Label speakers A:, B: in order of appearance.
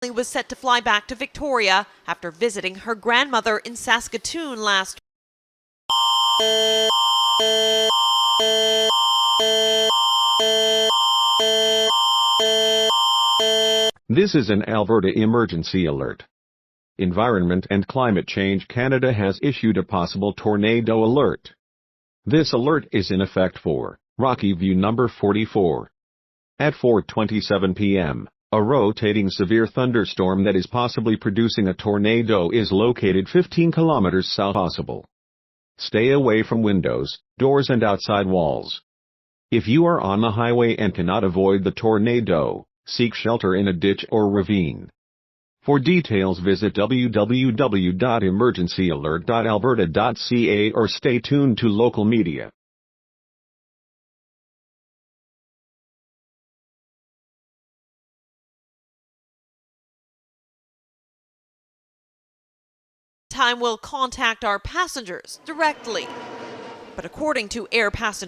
A: was set to fly back to Victoria after visiting her grandmother in Saskatoon last
B: This is an Alberta emergency alert. Environment and Climate Change Canada has issued a possible tornado alert. This alert is in effect for Rocky View number 44. At 4:27 p.m., a rotating severe thunderstorm that is possibly producing a tornado is located 15 kilometers south possible. Stay away from windows, doors and outside walls. If you are on the highway and cannot avoid the tornado, seek shelter in a ditch or ravine. For details visit www.emergencyalert.alberta.ca or stay tuned to local media.
A: time, we'll contact our passengers directly. But according to air passenger